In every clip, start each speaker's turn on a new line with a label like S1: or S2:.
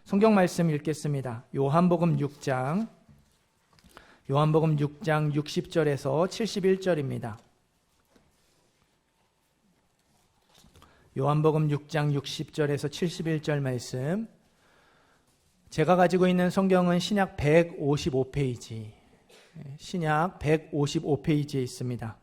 S1: 성경 말씀 읽겠습니다. 요한복음 6장 60절에서 71절입니다. 요한복음 6장 60절에서 71절 말씀. 제가 가지고 있는 성경은 신약 155페이지, 신약 155페이지에 있습니다.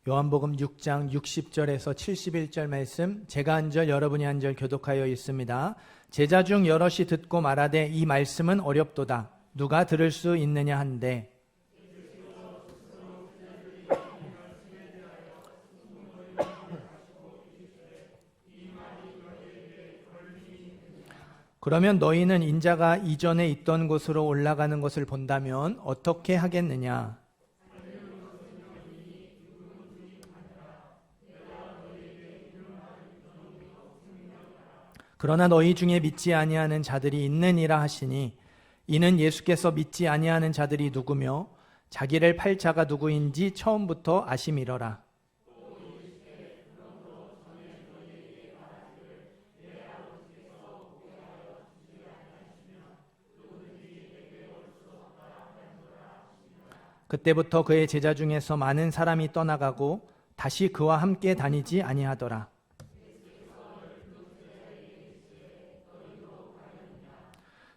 S1: 요한복음 6장 60절에서 71절 말씀, 제가 한 절 여러분이 한 절 교독하여 있습니다. 제자 중 여럿이 듣고 말하되 이 말씀은 어렵도다. 누가 들을 수 있느냐 한데, 그러면 너희는 인자가 이전에 있던 곳으로 올라가는 것을 본다면 어떻게 하겠느냐? 그러나 너희 중에 믿지 아니하는 자들이 있느니라 하시니, 이는 예수께서 믿지 아니하는 자들이 누구며 자기를 팔 자가 누구인지 처음부터 아심이러라. 그때부터 그의 제자 중에서 많은 사람이 떠나가고 다시 그와 함께 다니지 아니하더라.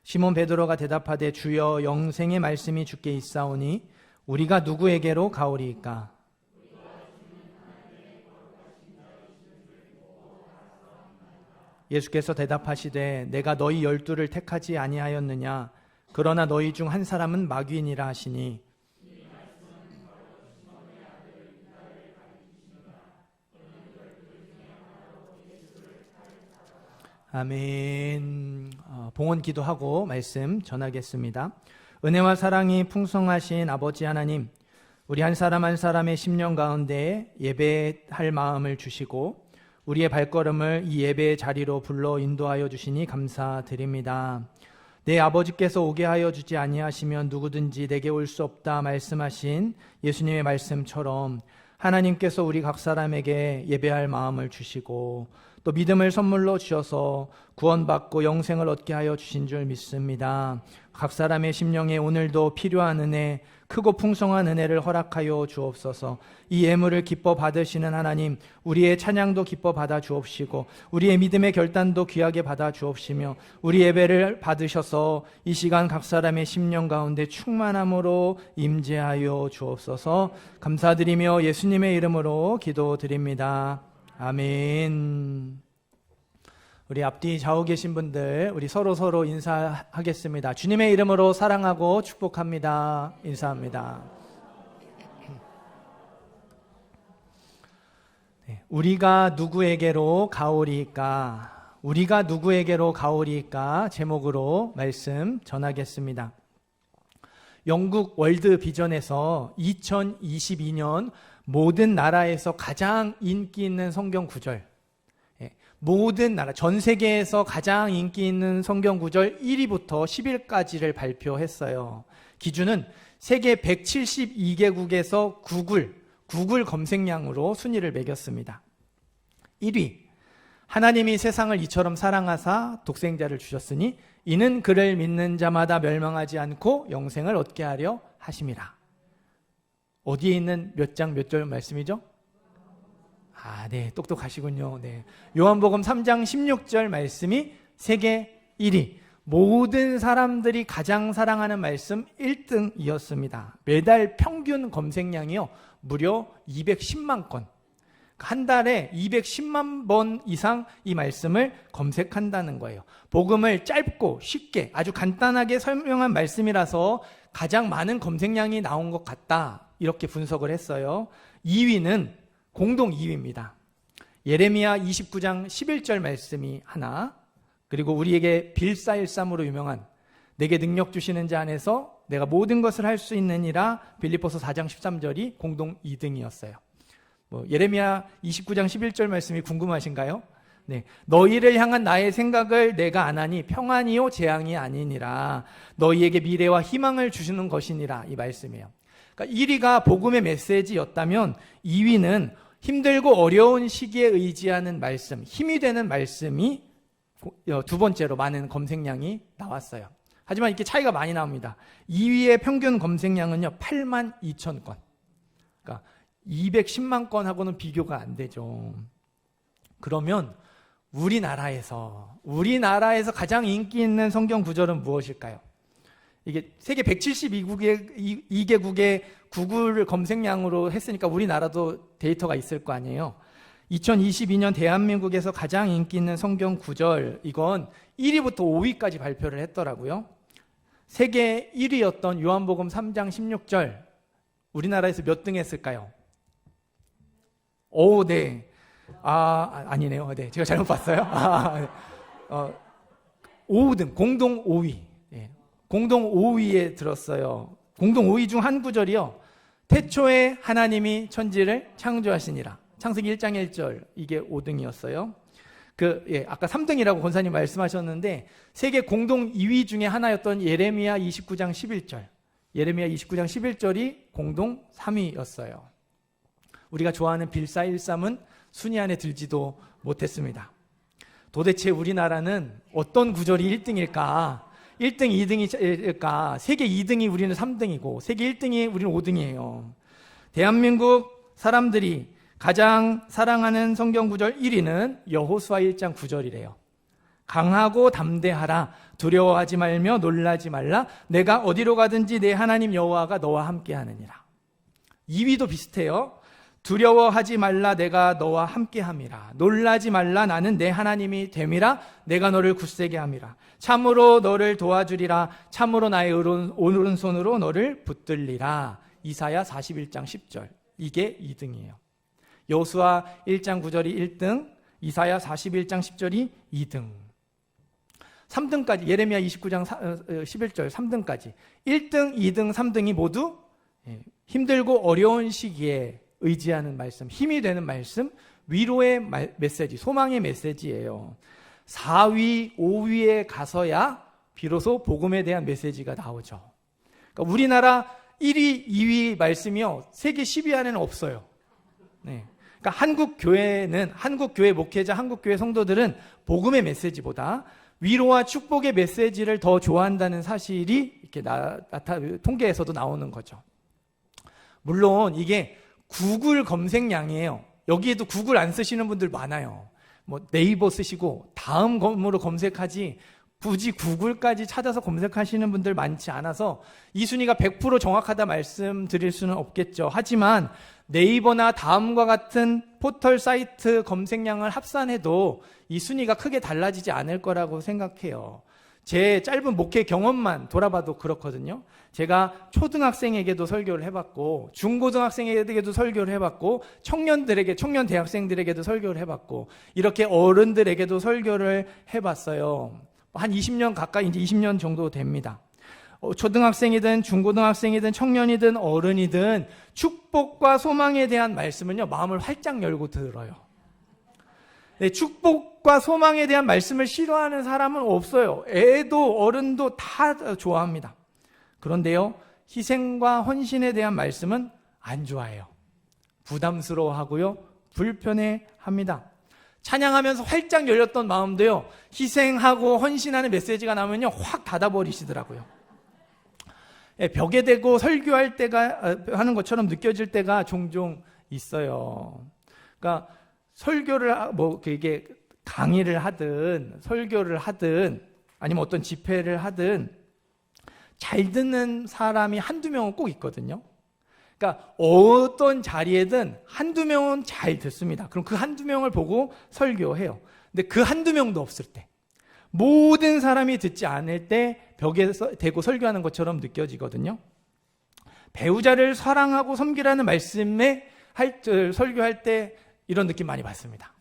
S1: 시몬 베드로가 대답하되 주여, 영생의 말씀이 주께 있사오니 우리가 누구에게로 가오리이까? 예수께서 대답하시되 내가 너희 12를 택하지 아니하였느냐? 그러나 너희 중 한 사람은 마귀니라 하시니, 아멘. 봉헌 기도하고 말씀 전하겠습니다. 은혜와 사랑이 풍성하신 아버지 하나님, 우리 한 사람 한 사람의 심령 가운데 예배할 마음을 주시고 우리의 발걸음을 이 예배의 자리로 불러 인도하여 주시니 감사드립니다. 내 아버지께서 오게 하여 주지 아니하시면 누구든지 내게 올 수 없다 말씀하신 예수님의 말씀처럼 하나님께서 우리 각 사람에게 예배할 마음을 주시고 또 믿음을 선물로 주셔서 구원받고 영생을 얻게 하여 주신 줄 믿습니다. 각 사람의 심령에 오늘도 필요한 은혜, 크고 풍성한 은혜를 허락하여 주옵소서. 이 예물을 기뻐 받으시는 하나님, 우리의 찬양도 기뻐 받아 주옵시고 우리의 믿음의 결단도 귀하게 받아 주옵시며 우리 예배를 받으셔서 이 시간 각 사람의 심령 가운데 충만함으로 임재하여 주옵소서. 감사드리며 예수님의 이름으로 기도드립니다. 아멘. 우리 앞뒤 좌우 계신 분들, 우리 서로 인사하겠습니다. 주님의 이름으로 사랑하고 축복합니다. 인사합니다. 네, 우리가 누구에게로 가오리까? 우리가 누구에게로 가오리까? 제목으로 말씀 전하겠습니다. 영국 월드 비전에서 2022년 모든 나라에서 가장 인기 있는 성경 구절, 모든 나라, 전 세계에서 가장 인기 있는 성경 구절 1위부터 10위까지를 발표했어요. 기준은 세계 172개국에서 구글 검색량으로 순위를 매겼습니다. 1위, 하나님이 세상을 이처럼 사랑하사 독생자를 주셨으니 이는 그를 믿는 자마다 멸망하지 않고 영생을 얻게 하려 하심이라. 어디에 있는 몇 장 몇 절 말씀이죠? 네, 똑똑하시군요. 네. 요한복음 3장 16절 말씀이 세계 1위. 모든 사람들이 가장 사랑하는 말씀 1등이었습니다. 매달 평균 검색량이요, 무려 210만 건. 한 달에 210만 번 이상 이 말씀을 검색한다는 거예요. 복음을 짧고 쉽게 아주 간단하게 설명한 말씀이라서 가장 많은 검색량이 나온 것 같다, 이렇게 분석을 했어요. 2위는 공동 2위입니다. 예레미야 29장 11절 말씀이 하나, 그리고 우리에게 빌사일삼으로 유명한 내게 능력 주시는 자 안에서 내가 모든 것을 할 수 있느니라, 빌립보서 4장 13절이 공동 2등이었어요. 예레미야 29장 11절 말씀이 궁금하신가요? 네, 너희를 향한 나의 생각을 내가 아나니 평안이요 재앙이 아니니라, 너희에게 미래와 희망을 주시는 것이니라, 이 말씀이에요. 그러니까 1위가 복음의 메시지였다면 2위는 힘들고 어려운 시기에 의지하는 말씀, 힘이 되는 말씀이 두 번째로 많은 검색량이 나왔어요. 하지만 이렇게 차이가 많이 나옵니다. 2위의 평균 검색량은요 82,000건. 그러니까 210만 건하고는 비교가 안 되죠. 그러면 우리나라에서 가장 인기 있는 성경 구절은 무엇일까요? 이게 세계 172개국의 구글 검색량으로 했으니까 우리나라도 데이터가 있을 거 아니에요. 2022년 대한민국에서 가장 인기 있는 성경 구절, 이건 1위부터 5위까지 발표를 했더라고요. 세계 1위였던 요한복음 3장 16절, 우리나라에서 몇 등 했을까요? 오, 네. 아니네요. 네, 제가 잘못 봤어요. 5등, 공동 5위. 네, 공동 5위에 들었어요. 공동 5위 중 한 구절이요. 태초에 하나님이 천지를 창조하시니라. 창세기 1장 1절, 이게 5등이었어요. 아까 3등이라고 권사님 말씀하셨는데, 세계 공동 2위 중에 하나였던 예레미야 29장 11절. 예레미야 29장 11절이 공동 3위였어요. 우리가 좋아하는 빌사 1.3은 순위 안에 들지도 못했습니다. 도대체 우리나라는 어떤 구절이 1등일까? 1등, 2등일까? 세계 2등이 우리는 3등이고 세계 1등이 우리는 5등이에요. 대한민국 사람들이 가장 사랑하는 성경 구절 1위는 여호수아 1장 9절이래요. 강하고 담대하라. 두려워하지 말며 놀라지 말라. 내가 어디로 가든지 내 하나님 여호와가 너와 함께 하느니라. 2위도 비슷해요. 두려워하지 말라. 내가 너와 함께 함이라. 놀라지 말라. 나는 내 하나님이 됨이라. 내가 너를 굳세게 함이라. 참으로 너를 도와주리라. 참으로 나의 오른손으로 너를 붙들리라. 이사야 41장 10절. 이게 2등이에요. 여호수아 1장 9절이 1등, 이사야 41장 10절이 2등. 3등까지, 예레미야 29장 11절 3등까지 1등, 2등, 3등이 모두 힘들고 어려운 시기에 의지하는 말씀, 힘이 되는 말씀, 위로의 메시지, 소망의 메시지예요. 4위, 5위에 가서야 비로소 복음에 대한 메시지가 나오죠. 그러니까 우리나라 1위, 2위 말씀이요, 세계 10위 안에는 없어요. 네. 그러니까 한국교회 목회자, 한국교회 성도들은 복음의 메시지보다 위로와 축복의 메시지를 더 좋아한다는 사실이 이렇게 통계에서도 나오는 거죠. 물론 이게 구글 검색량이에요. 여기에도 구글 안 쓰시는 분들 많아요. 네이버 쓰시고 다음으로 검색하지 굳이 구글까지 찾아서 검색하시는 분들 많지 않아서 이 순위가 100% 정확하다 말씀드릴 수는 없겠죠. 하지만 네이버나 다음과 같은 포털 사이트 검색량을 합산해도 이 순위가 크게 달라지지 않을 거라고 생각해요. 제 짧은 목회 경험만 돌아봐도 그렇거든요. 제가 초등학생에게도 설교를 해봤고 중고등학생에게도 설교를 해봤고 청년 대학생들에게도 설교를 해봤고 이렇게 어른들에게도 설교를 해봤어요. 한 20년 가까이, 이제 20년 정도 됩니다. 초등학생이든 중고등학생이든 청년이든 어른이든 축복과 소망에 대한 말씀은요, 마음을 활짝 열고 들어요. 네, 축복과 소망에 대한 말씀을 싫어하는 사람은 없어요. 애도 어른도 다 좋아합니다. 그런데요, 희생과 헌신에 대한 말씀은 안 좋아해요. 부담스러워하고요, 불편해합니다. 찬양하면서 활짝 열렸던 마음도요, 희생하고 헌신하는 메시지가 나오면요, 확 닫아버리시더라고요. 벽에 대고 설교할 때가 하는 것처럼 느껴질 때가 종종 있어요. 그러니까 설교를 이게 강의를 하든 설교를 하든 아니면 어떤 집회를 하든 잘 듣는 사람이 한두 명은 꼭 있거든요. 그러니까 어떤 자리에든 한두 명은 잘 듣습니다. 그럼 그 한두 명을 보고 설교해요. 근데 그 한두 명도 없을 때, 모든 사람이 듣지 않을 때 벽에 대고 설교하는 것처럼 느껴지거든요. 배우자를 사랑하고 섬기라는 말씀에 설교할 때 이런 느낌 많이 받습니다.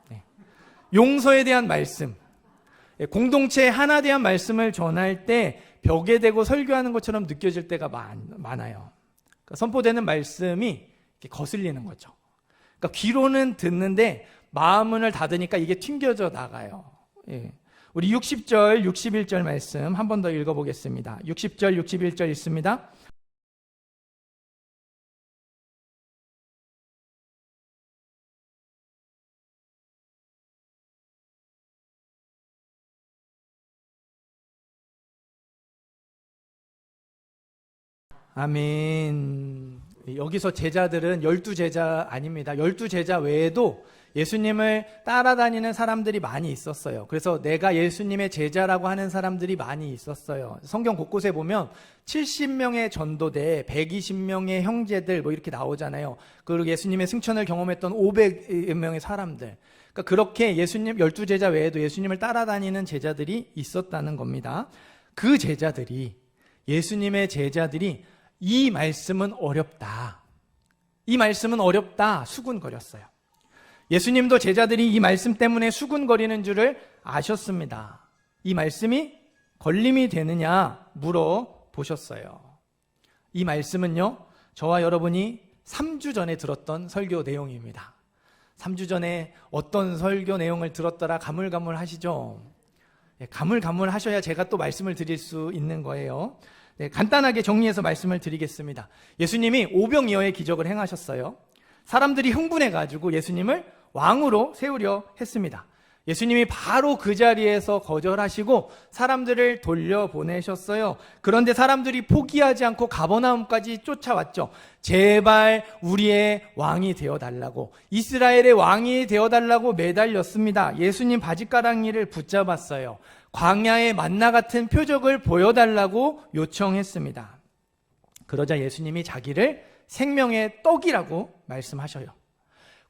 S1: 네. 용서에 대한 말씀, 공동체 하나에 대한 말씀을 전할 때 벽에 대고 설교하는 것처럼 느껴질 때가 많아요. 그러니까 선포되는 말씀이 이렇게 거슬리는 거죠. 그러니까 귀로는 듣는데 마음을 닫으니까 이게 튕겨져 나가요. 예. 우리 60절, 61절 말씀 한 번 더 읽어보겠습니다. 60절, 61절 있습니다. 아멘. 여기서 제자들은 12제자 아닙니다. 12제자 외에도 예수님을 따라다니는 사람들이 많이 있었어요. 그래서 내가 예수님의 제자라고 하는 사람들이 많이 있었어요. 성경 곳곳에 보면 70명의 전도대, 120명의 형제들 뭐 이렇게 나오잖아요. 그리고 예수님의 승천을 경험했던 500명의 사람들. 그러니까 그렇게 예수님 12제자 외에도 예수님을 따라다니는 제자들이 있었다는 겁니다. 그 제자들이, 예수님의 제자들이 이 말씀은 어렵다, 이 말씀은 어렵다 수군거렸어요. 예수님도 제자들이 이 말씀 때문에 수군거리는 줄을 아셨습니다. 이 말씀이 걸림이 되느냐 물어보셨어요. 이 말씀은요, 저와 여러분이 3주 전에 들었던 설교 내용입니다. 3주 전에 어떤 설교 내용을 들었더라 가물가물하시죠? 가물가물하셔야 제가 또 말씀을 드릴 수 있는 거예요. 간단하게 정리해서 말씀을 드리겠습니다. 예수님이 오병이어의 기적을 행하셨어요. 사람들이 흥분해가지고 예수님을 왕으로 세우려 했습니다. 예수님이 바로 그 자리에서 거절하시고 사람들을 돌려보내셨어요. 그런데 사람들이 포기하지 않고 가버나움까지 쫓아왔죠. 제발 우리의 왕이 되어달라고, 이스라엘의 왕이 되어달라고 매달렸습니다. 예수님 바지가랑이를 붙잡았어요. 광야의 만나 같은 표적을 보여달라고 요청했습니다. 그러자 예수님이 자기를 생명의 떡이라고 말씀하셔요.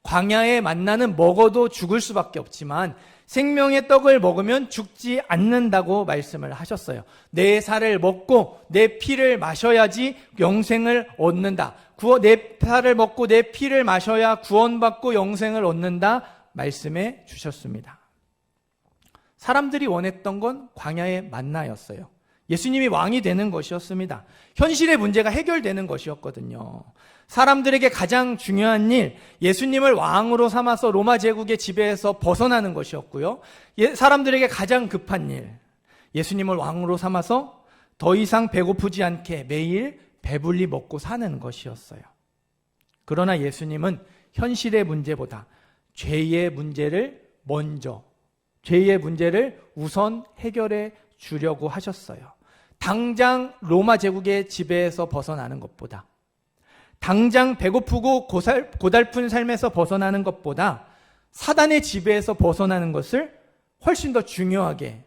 S1: 광야의 만나는 먹어도 죽을 수밖에 없지만 생명의 떡을 먹으면 죽지 않는다고 말씀을 하셨어요. 내 살을 먹고 내 피를 마셔야지 영생을 얻는다. 내 살을 먹고 내 피를 마셔야 구원받고 영생을 얻는다 말씀해 주셨습니다. 사람들이 원했던 건 광야의 만나였어요. 예수님이 왕이 되는 것이었습니다. 현실의 문제가 해결되는 것이었거든요. 사람들에게 가장 중요한 일, 예수님을 왕으로 삼아서 로마 제국의 지배에서 벗어나는 것이었고요. 사람들에게 가장 급한 일, 예수님을 왕으로 삼아서 더 이상 배고프지 않게 매일 배불리 먹고 사는 것이었어요. 그러나 예수님은 현실의 문제보다 죄의 문제를 우선 해결해 주려고 하셨어요. 당장 로마 제국의 지배에서 벗어나는 것보다, 당장 배고프고 고달픈 삶에서 벗어나는 것보다 사단의 지배에서 벗어나는 것을 훨씬 더 중요하게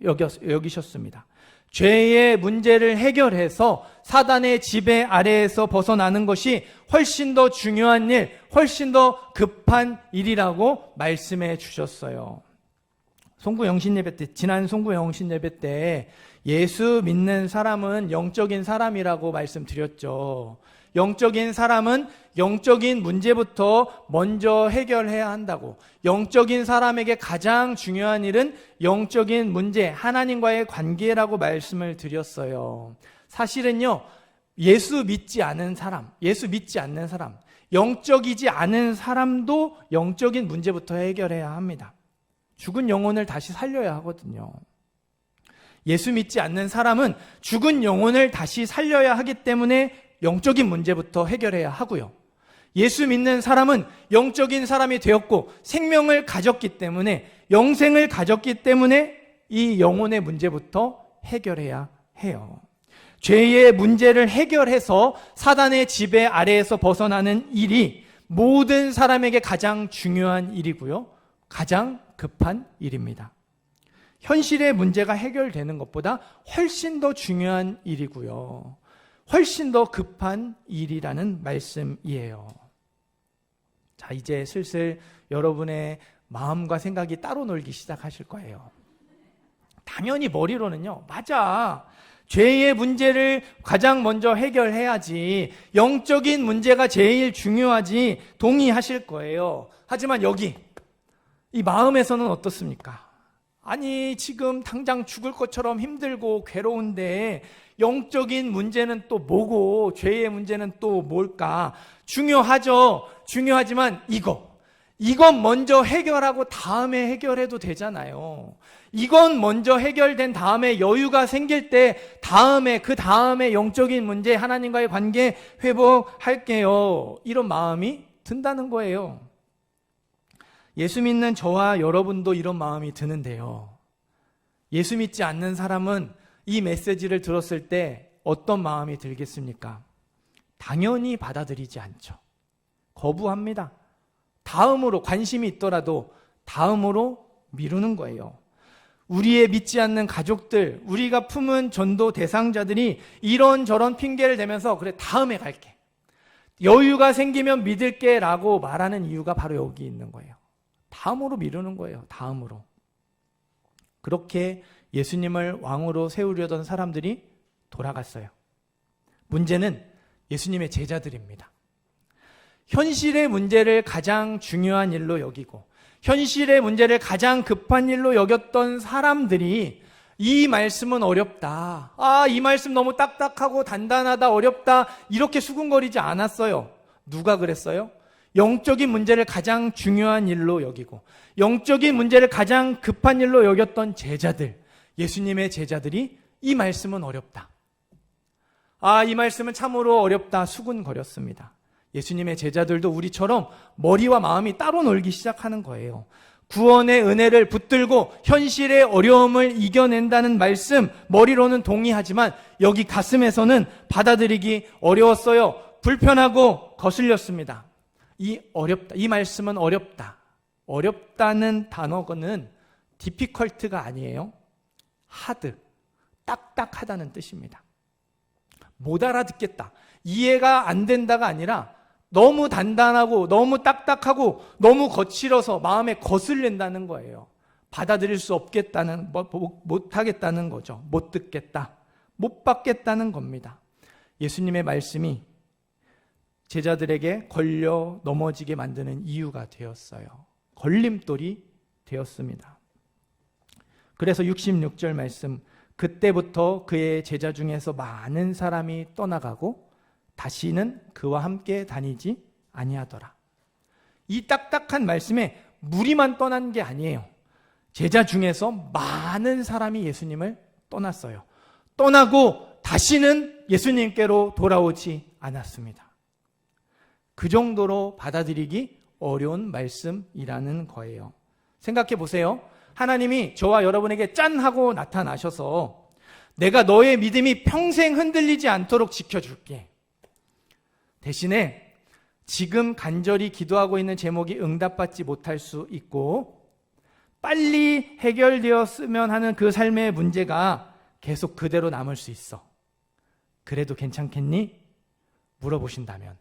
S1: 여기셨습니다. 죄의 문제를 해결해서 사단의 지배 아래에서 벗어나는 것이 훨씬 더 중요한 일, 훨씬 더 급한 일이라고 말씀해 주셨어요. 지난 송구 영신 예배 때 예수 믿는 사람은 영적인 사람이라고 말씀드렸죠. 영적인 사람은 영적인 문제부터 먼저 해결해야 한다고. 영적인 사람에게 가장 중요한 일은 영적인 문제, 하나님과의 관계라고 말씀을 드렸어요. 사실은요, 예수 믿지 않는 사람, 영적이지 않은 사람도 영적인 문제부터 해결해야 합니다. 죽은 영혼을 다시 살려야 하거든요. 예수 믿지 않는 사람은 죽은 영혼을 다시 살려야 하기 때문에 영적인 문제부터 해결해야 하고요. 예수 믿는 사람은 영적인 사람이 되었고 생명을 가졌기 때문에, 영생을 가졌기 때문에 이 영혼의 문제부터 해결해야 해요. 죄의 문제를 해결해서 사단의 지배 아래에서 벗어나는 일이 모든 사람에게 가장 중요한 일이고요. 가장 급한 일입니다. 현실의 문제가 해결되는 것보다 훨씬 더 중요한 일이고요. 훨씬 더 급한 일이라는 말씀이에요. 자, 이제 슬슬 여러분의 마음과 생각이 따로 놀기 시작하실 거예요. 당연히 머리로는요, 맞아, 죄의 문제를 가장 먼저 해결해야지, 영적인 문제가 제일 중요하지, 동의하실 거예요. 하지만 여기 이 마음에서는 어떻습니까? 아니, 지금 당장 죽을 것처럼 힘들고 괴로운데 영적인 문제는 또 뭐고 죄의 문제는 또 뭘까? 중요하죠. 중요하지만 이건 먼저 해결하고 다음에 해결해도 되잖아요. 이건 먼저 해결된 다음에 여유가 생길 때 그 다음에 영적인 문제, 하나님과의 관계 회복할게요. 이런 마음이 든다는 거예요. 예수 믿는 저와 여러분도 이런 마음이 드는데요. 예수 믿지 않는 사람은 이 메시지를 들었을 때 어떤 마음이 들겠습니까? 당연히 받아들이지 않죠. 거부합니다. 다음으로 관심이 있더라도 다음으로 미루는 거예요. 우리의 믿지 않는 가족들, 우리가 품은 전도 대상자들이 이런저런 핑계를 대면서 그래 다음에 갈게, 여유가 생기면 믿을게 라고 말하는 이유가 바로 여기 있는 거예요. 다음으로 미루는 거예요. 다음으로. 그렇게 예수님을 왕으로 세우려던 사람들이 돌아갔어요. 문제는 예수님의 제자들입니다. 현실의 문제를 가장 중요한 일로 여기고 현실의 문제를 가장 급한 일로 여겼던 사람들이 이 말씀은 어렵다, 이 말씀 너무 딱딱하고 단단하다, 어렵다 이렇게 수군거리지 않았어요. 누가 그랬어요? 영적인 문제를 가장 중요한 일로 여기고 영적인 문제를 가장 급한 일로 여겼던 제자들, 예수님의 제자들이 이 말씀은 어렵다, 이 말씀은 참으로 어렵다 수군거렸습니다. 예수님의 제자들도 우리처럼 머리와 마음이 따로 놀기 시작하는 거예요. 구원의 은혜를 붙들고 현실의 어려움을 이겨낸다는 말씀, 머리로는 동의하지만 여기 가슴에서는 받아들이기 어려웠어요. 불편하고 거슬렸습니다. 이 말씀은 어렵다. 어렵다는 단어는 difficult가 아니에요. hard, 딱딱하다는 뜻입니다. 못 알아듣겠다, 이해가 안 된다가 아니라 너무 단단하고 너무 딱딱하고 너무 거칠어서 마음에 거슬린다는 거예요. 받아들일 수 없겠다는, 못하겠다는 거죠. 못 듣겠다, 못 받겠다는 겁니다. 예수님의 말씀이 제자들에게 걸려 넘어지게 만드는 이유가 되었어요. 걸림돌이 되었습니다. 그래서 66절 말씀, 그때부터 그의 제자 중에서 많은 사람이 떠나가고 다시는 그와 함께 다니지 아니하더라. 이 딱딱한 말씀에 무리만 떠난 게 아니에요. 제자 중에서 많은 사람이 예수님을 떠났어요. 떠나고 다시는 예수님께로 돌아오지 않았습니다. 그 정도로 받아들이기 어려운 말씀이라는 거예요. 생각해 보세요. 하나님이 저와 여러분에게 짠 하고 나타나셔서 내가 너의 믿음이 평생 흔들리지 않도록 지켜줄게, 대신에 지금 간절히 기도하고 있는 제목이 응답받지 못할 수 있고 빨리 해결되었으면 하는 그 삶의 문제가 계속 그대로 남을 수 있어, 그래도 괜찮겠니? 물어보신다면,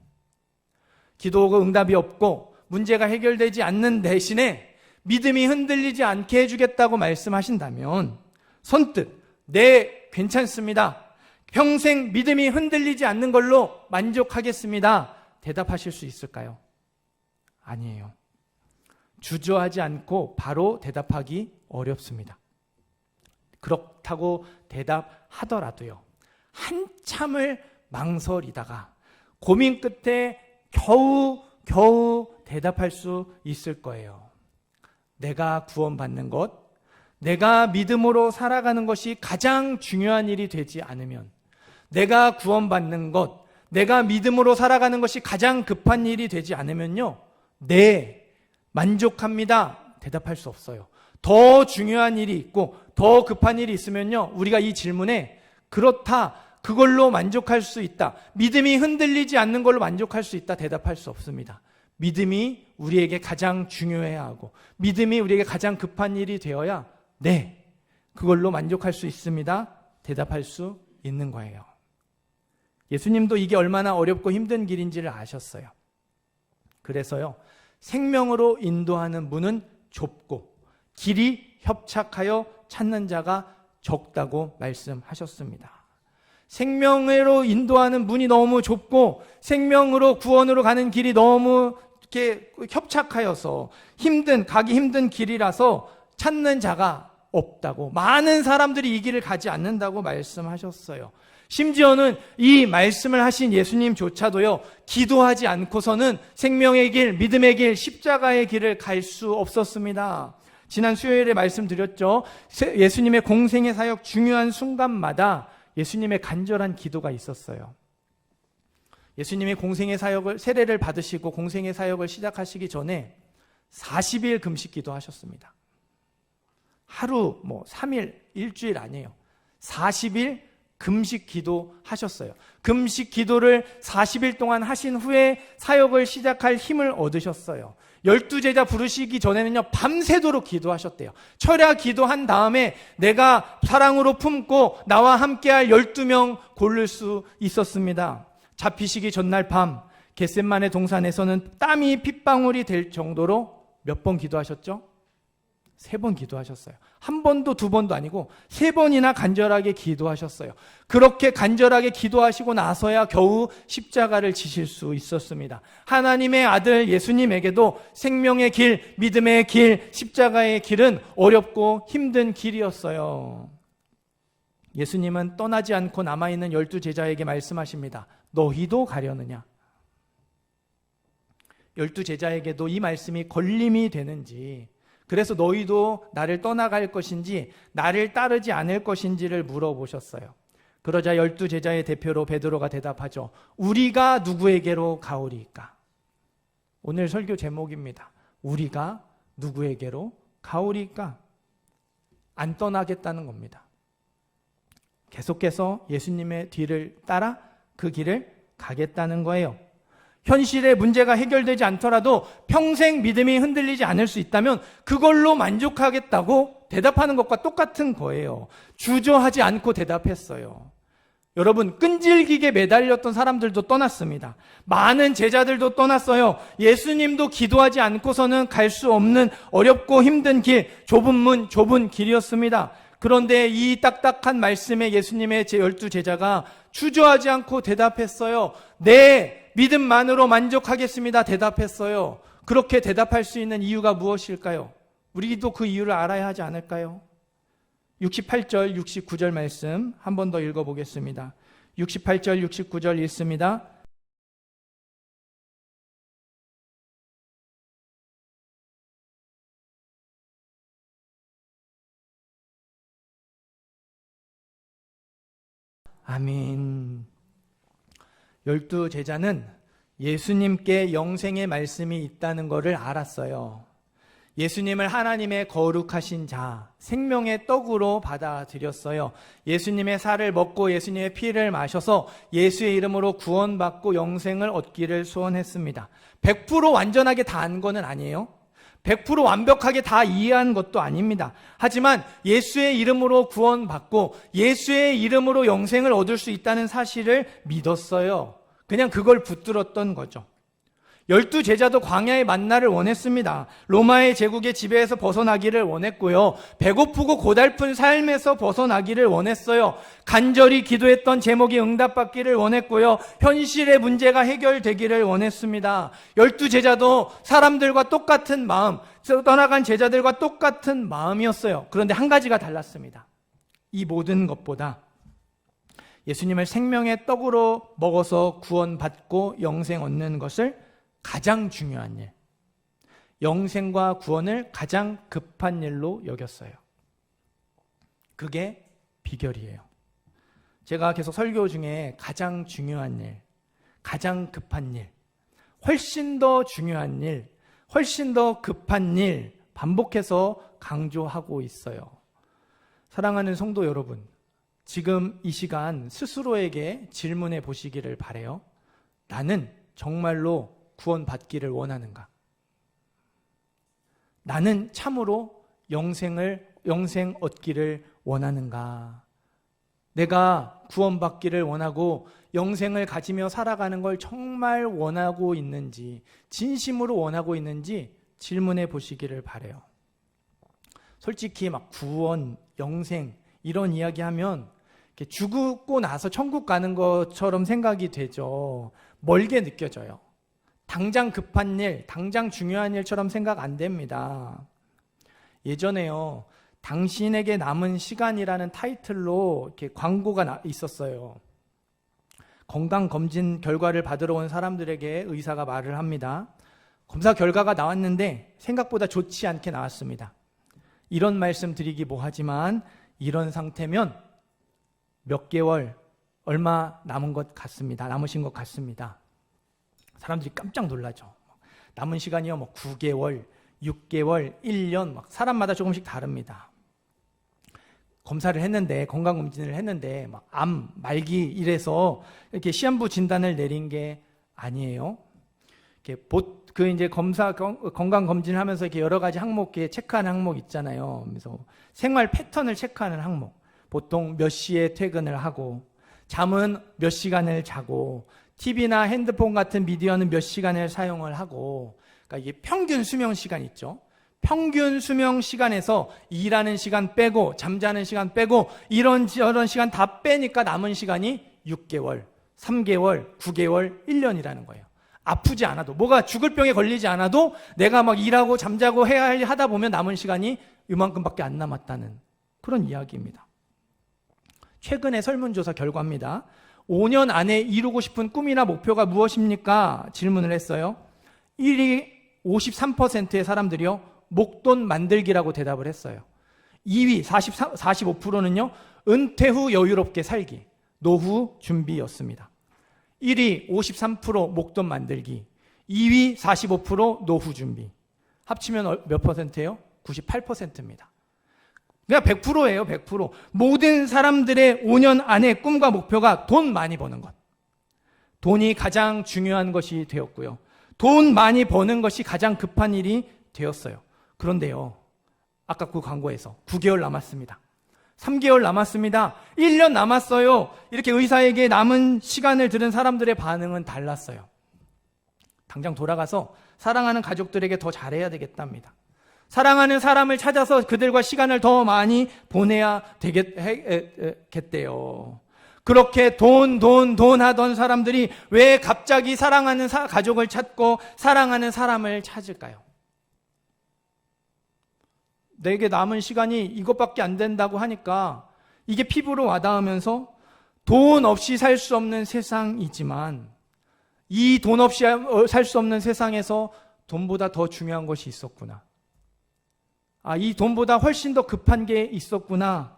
S1: 기도하고 응답이 없고 문제가 해결되지 않는 대신에 믿음이 흔들리지 않게 해주겠다고 말씀하신다면 선뜻 네, 괜찮습니다, 평생 믿음이 흔들리지 않는 걸로 만족하겠습니다, 대답하실 수 있을까요? 아니에요. 주저하지 않고 바로 대답하기 어렵습니다. 그렇다고 대답하더라도요, 한참을 망설이다가 고민 끝에 겨우 대답할 수 있을 거예요. 내가 구원받는 것, 내가 믿음으로 살아가는 것이 가장 중요한 일이 되지 않으면, 내가 구원받는 것, 내가 믿음으로 살아가는 것이 가장 급한 일이 되지 않으면요, 네, 만족합니다, 대답할 수 없어요. 더 중요한 일이 있고 더 급한 일이 있으면요, 우리가 이 질문에 그렇다, 그걸로 만족할 수 있다, 믿음이 흔들리지 않는 걸로 만족할 수 있다, 대답할 수 없습니다. 믿음이 우리에게 가장 중요해야 하고 믿음이 우리에게 가장 급한 일이 되어야 네, 그걸로 만족할 수 있습니다, 대답할 수 있는 거예요. 예수님도 이게 얼마나 어렵고 힘든 길인지를 아셨어요. 그래서요, 생명으로 인도하는 문은 좁고 길이 협착하여 찾는 자가 적다고 말씀하셨습니다. 생명으로 인도하는 문이 너무 좁고 생명으로 구원으로 가는 길이 너무 이렇게 협착하여서 가기 힘든 길이라서 찾는 자가 없다고, 많은 사람들이 이 길을 가지 않는다고 말씀하셨어요. 심지어는 이 말씀을 하신 예수님조차도요, 기도하지 않고서는 생명의 길, 믿음의 길, 십자가의 길을 갈 수 없었습니다. 지난 수요일에 말씀드렸죠. 예수님의 공생의 사역 중요한 순간마다 예수님의 간절한 기도가 있었어요. 예수님이 공생의 사역을, 세례를 받으시고 공생의 사역을 시작하시기 전에 40일 금식 기도하셨습니다. 하루, 3일, 일주일 아니에요. 40일 금식 기도하셨어요. 금식 기도를 40일 동안 하신 후에 사역을 시작할 힘을 얻으셨어요. 12제자 부르시기 전에는요, 밤새도록 기도하셨대요. 철야 기도한 다음에 내가 사랑으로 품고 나와 함께할 12명 고를 수 있었습니다. 잡히시기 전날 밤 겟셋마네 동산에서는 땀이 핏방울이 될 정도로 몇 번 기도하셨죠? 3번 기도하셨어요. 한 번도 2번도 아니고 3번이나 간절하게 기도하셨어요. 그렇게 간절하게 기도하시고 나서야 겨우 십자가를 지실 수 있었습니다. 하나님의 아들 예수님에게도 생명의 길, 믿음의 길, 십자가의 길은 어렵고 힘든 길이었어요. 예수님은 떠나지 않고 남아있는 12제자에게 말씀하십니다. 너희도 가려느냐? 12제자에게도 이 말씀이 걸림이 되는지, 그래서 너희도 나를 떠나갈 것인지 나를 따르지 않을 것인지를 물어보셨어요. 그러자 12제자의 대표로 베드로가 대답하죠. 우리가 누구에게로 가오리까? 오늘 설교 제목입니다. 우리가 누구에게로 가오리까? 안 떠나겠다는 겁니다. 계속해서 예수님의 뒤를 따라 그 길을 가겠다는 거예요. 현실의 문제가 해결되지 않더라도 평생 믿음이 흔들리지 않을 수 있다면 그걸로 만족하겠다고 대답하는 것과 똑같은 거예요. 주저하지 않고 대답했어요. 여러분, 끈질기게 매달렸던 사람들도 떠났습니다. 많은 제자들도 떠났어요. 예수님도 기도하지 않고서는 갈 수 없는 어렵고 힘든 길, 좁은 문, 좁은 길이었습니다. 그런데 이 딱딱한 말씀에 예수님의 12제자가 주저하지 않고 대답했어요. 네, 믿음만으로 만족하겠습니다. 대답했어요. 그렇게 대답할 수 있는 이유가 무엇일까요? 우리도 그 이유를 알아야 하지 않을까요? 68절, 69절 말씀 한 번 더 읽어보겠습니다. 68절, 69절 읽습니다. 아멘. 12제자는 예수님께 영생의 말씀이 있다는 것을 알았어요. 예수님을 하나님의 거룩하신 자, 생명의 떡으로 받아들였어요. 예수님의 살을 먹고 예수님의 피를 마셔서 예수의 이름으로 구원받고 영생을 얻기를 소원했습니다. 100% 완전하게 다 안 거는 아니에요. 100% 완벽하게 다 이해한 것도 아닙니다. 하지만 예수의 이름으로 구원받고 예수의 이름으로 영생을 얻을 수 있다는 사실을 믿었어요. 그냥 그걸 붙들었던 거죠. 12제자도 광야의 만나를 원했습니다. 로마의 제국의 지배에서 벗어나기를 원했고요. 배고프고 고달픈 삶에서 벗어나기를 원했어요. 간절히 기도했던 제목이 응답받기를 원했고요. 현실의 문제가 해결되기를 원했습니다. 12제자도 사람들과 똑같은 마음, 떠나간 제자들과 똑같은 마음이었어요. 그런데 한 가지가 달랐습니다. 이 모든 것보다 예수님을 생명의 떡으로 먹어서 구원받고 영생 얻는 것을 가장 중요한 일, 영생과 구원을 가장 급한 일로 여겼어요. 그게 비결이에요. 제가 계속 설교 중에 가장 중요한 일, 가장 급한 일, 훨씬 더 중요한 일, 훨씬 더 급한 일 반복해서 강조하고 있어요. 사랑하는 성도 여러분, 지금 이 시간 스스로에게 질문해 보시기를 바라요. 나는 정말로 구원받기를 원하는가? 나는 참으로 영생 얻기를 원하는가? 내가 구원받기를 원하고 영생을 가지며 살아가는 걸 정말 원하고 있는지, 진심으로 원하고 있는지 질문해 보시기를 바라요. 솔직히 막 구원, 영생 이런 이야기하면 죽고 나서 천국 가는 것처럼 생각이 되죠. 멀게 느껴져요. 당장 급한 일, 당장 중요한 일처럼 생각 안 됩니다. 예전에요, 당신에게 남은 시간이라는 타이틀로 이렇게 광고가 있었어요. 건강검진 결과를 받으러 온 사람들에게 의사가 말을 합니다. 검사 결과가 나왔는데 생각보다 좋지 않게 나왔습니다. 이런 말씀 드리기 뭐하지만 이런 상태면 몇 개월, 얼마 남은 것 같습니다. 남으신 것 같습니다. 사람들이 깜짝 놀라죠. 남은 시간이요, 9개월, 6개월, 1년, 사람마다 조금씩 다릅니다. 검사를 했는데, 건강검진을 했는데, 막 암, 말기 이래서 이렇게 시한부 진단을 내린 게 아니에요. 이렇게 이제 건강검진을 하면서 이렇게 여러 가지 항목, 체크하는 항목 있잖아요. 그래서 생활 패턴을 체크하는 항목. 보통 몇 시에 퇴근을 하고, 잠은 몇 시간을 자고, TV나 핸드폰 같은 미디어는 몇 시간을 사용을 하고, 그러니까 이게 평균 수면 시간 있죠. 평균 수면 시간에서 일하는 시간 빼고 잠자는 시간 빼고 이런 저런 시간 다 빼니까 남은 시간이 6개월, 3개월, 9개월, 1년이라는 거예요. 아프지 않아도, 뭐가 죽을 병에 걸리지 않아도 내가 막 일하고 잠자고 하다 보면 남은 시간이 이만큼밖에 안 남았다는 그런 이야기입니다. 최근의 설문조사 결과입니다. 5년 안에 이루고 싶은 꿈이나 목표가 무엇입니까? 질문을 했어요. 1위 53%의 사람들이요, 목돈 만들기라고 대답을 했어요. 2위 45%는요, 은퇴 후 여유롭게 살기, 노후 준비였습니다. 1위 53% 목돈 만들기, 2위 45% 노후 준비. 합치면 몇 퍼센트예요? 98%입니다. 그러니까 100%예요, 100%. 모든 사람들의 5년 안에 꿈과 목표가 돈 많이 버는 것. 돈이 가장 중요한 것이 되었고요. 돈 많이 버는 것이 가장 급한 일이 되었어요. 그런데요, 아까 그 광고에서 9개월 남았습니다. 3개월 남았습니다. 1년 남았어요. 이렇게 의사에게 남은 시간을 들은 사람들의 반응은 달랐어요. 당장 돌아가서 사랑하는 가족들에게 더 잘해야 되겠답니다. 사랑하는 사람을 찾아서 그들과 시간을 더 많이 보내야 되겠대요. 그렇게 돈 하던 사람들이 왜 갑자기 사랑하는 가족을 찾고 사랑하는 사람을 찾을까요? 내게 남은 시간이 이것밖에 안 된다고 하니까 이게 피부로 와닿으면서 돈 없이 살 수 없는 세상이지만 이 돈 없이 살 수 없는 세상에서 돈보다 더 중요한 것이 있었구나. 이 돈보다 훨씬 더 급한 게 있었구나.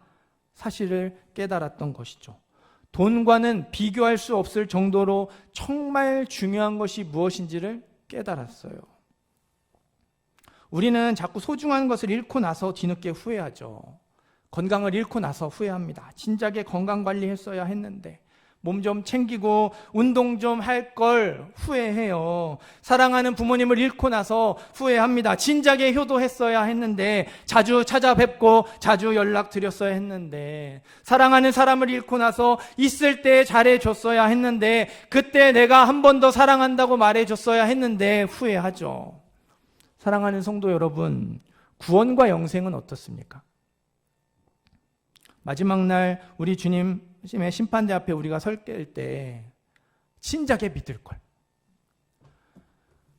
S1: 사실을 깨달았던 것이죠. 돈과는 비교할 수 없을 정도로 정말 중요한 것이 무엇인지를 깨달았어요. 우리는 자꾸 소중한 것을 잃고 나서 뒤늦게 후회하죠. 건강을 잃고 나서 후회합니다. 진작에 건강관리했어야 했는데, 몸 좀 챙기고 운동 좀 할 걸 후회해요. 사랑하는 부모님을 잃고 나서 후회합니다. 진작에 효도했어야 했는데, 자주 찾아뵙고 자주 연락드렸어야 했는데, 사랑하는 사람을 잃고 나서 있을 때 잘해줬어야 했는데, 그때 내가 한 번 더 사랑한다고 말해줬어야 했는데 후회하죠. 사랑하는 성도 여러분, 구원과 영생은 어떻습니까? 마지막 날 우리 주님의 심판대 앞에 우리가 설 때 진작에 믿을 걸.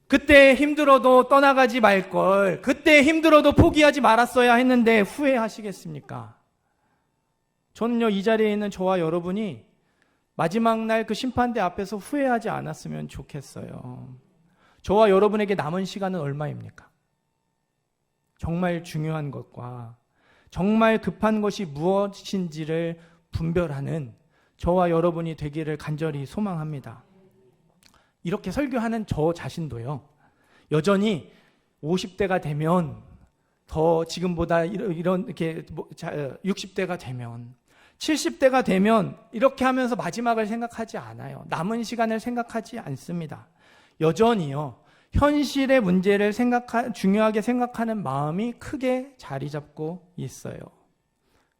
S1: 그때 힘들어도 떠나가지 말 걸. 그때 힘들어도 포기하지 말았어야 했는데 후회하시겠습니까? 저는요, 이 자리에 있는 저와 여러분이 마지막 날 그 심판대 앞에서 후회하지 않았으면 좋겠어요. 저와 여러분에게 남은 시간은 얼마입니까? 정말 중요한 것과 정말 급한 것이 무엇인지를 분별하는 저와 여러분이 되기를 간절히 소망합니다. 이렇게 설교하는 저 자신도요, 여전히 50대가 되면 더 지금보다 이렇게 60대가 되면 70대가 되면 이렇게 하면서 마지막을 생각하지 않아요. 남은 시간을 생각하지 않습니다. 여전히요, 현실의 문제를 중요하게 생각하는 마음이 크게 자리 잡고 있어요.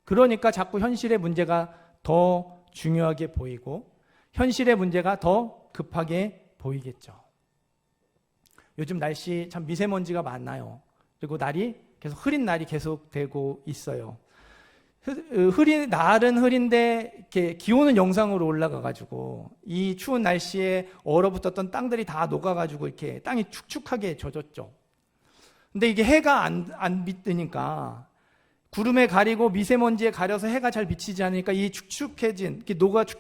S1: 그러니까 자꾸 현실의 문제가 더 중요하게 보이고 현실의 문제가 더 급하게 보이겠죠. 요즘 날씨 참 미세먼지가 많아요. 그리고 계속 흐린 날이 계속되고 있어요. 날은 흐린데 이렇게 기온은 영상으로 올라가가지고 이 추운 날씨에 얼어붙었던 땅들이 다 녹아가지고 이렇게 땅이 축축하게 젖었죠. 근데 이게 해가 안 비뜨니까, 구름에 가리고 미세먼지에 가려서 해가 잘 비치지 않으니까 이 축축해진,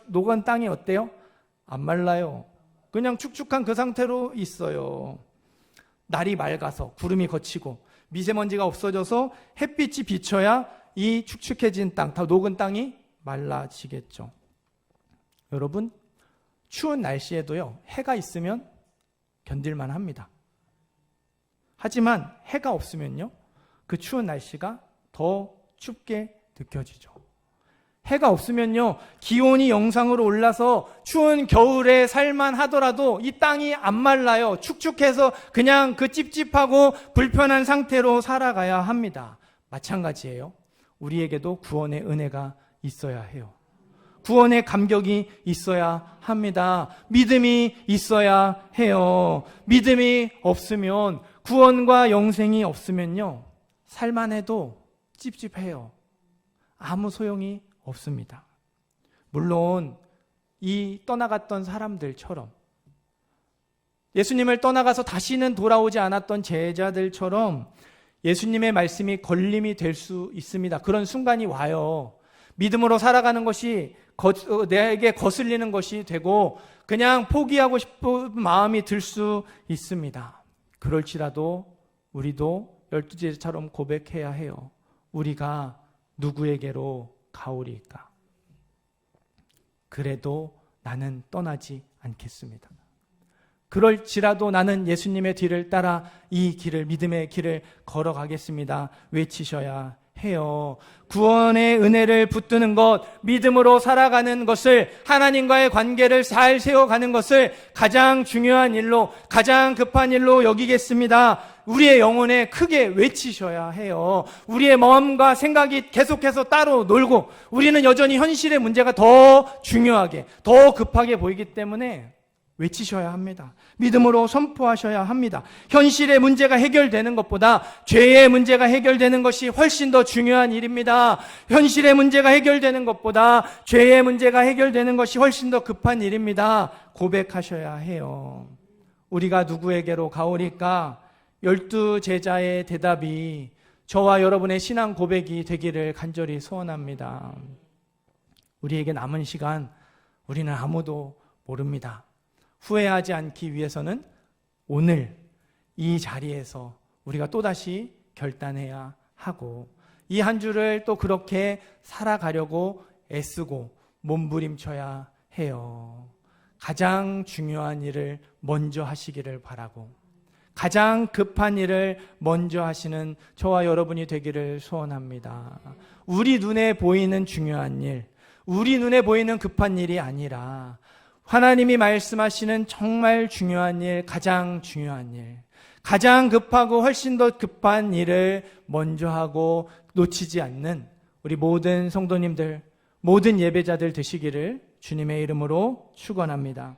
S1: 녹은 땅이 어때요? 안 말라요. 그냥 축축한 그 상태로 있어요. 날이 맑아서 구름이 걷히고 미세먼지가 없어져서 햇빛이 비쳐야 이 축축해진 땅, 다 녹은 땅이 말라지겠죠. 여러분, 추운 날씨에도요, 해가 있으면 견딜만 합니다. 하지만 해가 없으면요, 그 추운 날씨가 더 춥게 느껴지죠. 해가 없으면요, 기온이 영상으로 올라서 추운 겨울에 살만 하더라도 이 땅이 안 말라요. 축축해서 그냥 그 찝찝하고 불편한 상태로 살아가야 합니다. 마찬가지예요. 우리에게도 구원의 은혜가 있어야 해요. 구원의 감격이 있어야 합니다. 믿음이 있어야 해요. 믿음이 없으면, 구원과 영생이 없으면요, 살만해도 찝찝해요. 아무 소용이 없습니다. 물론 이 떠나갔던 사람들처럼, 예수님을 떠나가서 다시는 돌아오지 않았던 제자들처럼 예수님의 말씀이 걸림이 될 수 있습니다. 그런 순간이 와요. 믿음으로 살아가는 것이 내게 거슬리는 것이 되고 그냥 포기하고 싶은 마음이 들 수 있습니다. 그럴지라도 우리도 12제자처럼 고백해야 해요. 우리가 누구에게로 가오리까? 그래도 나는 떠나지 않겠습니다. 그럴지라도 나는 예수님의 뒤를 따라 이 길을, 믿음의 길을 걸어가겠습니다. 외치셔야 해요. 구원의 은혜를 붙드는 것, 믿음으로 살아가는 것을, 하나님과의 관계를 잘 세워가는 것을 가장 중요한 일로, 가장 급한 일로 여기겠습니다. 우리의 영혼에 크게 외치셔야 해요. 우리의 마음과 생각이 계속해서 따로 놀고 우리는 여전히 현실의 문제가 더 중요하게, 더 급하게 보이기 때문에 외치셔야 합니다. 믿음으로 선포하셔야 합니다. 현실의 문제가 해결되는 것보다 죄의 문제가 해결되는 것이 훨씬 더 중요한 일입니다. 현실의 문제가 해결되는 것보다 죄의 문제가 해결되는 것이 훨씬 더 급한 일입니다. 고백하셔야 해요. 우리가 누구에게로 가오리까? 12제자의 대답이 저와 여러분의 신앙 고백이 되기를 간절히 소원합니다. 우리에게 남은 시간, 우리는 아무도 모릅니다. 후회하지 않기 위해서는 오늘 이 자리에서 우리가 또다시 결단해야 하고, 이 한 주를 또 그렇게 살아가려고 애쓰고 몸부림쳐야 해요. 가장 중요한 일을 먼저 하시기를 바라고, 가장 급한 일을 먼저 하시는 저와 여러분이 되기를 소원합니다. 우리 눈에 보이는 중요한 일, 우리 눈에 보이는 급한 일이 아니라 하나님이 말씀하시는 정말 중요한 일, 가장 중요한 일, 가장 급하고 훨씬 더 급한 일을 먼저 하고 놓치지 않는 우리 모든 성도님들, 모든 예배자들 되시기를 주님의 이름으로 축원합니다.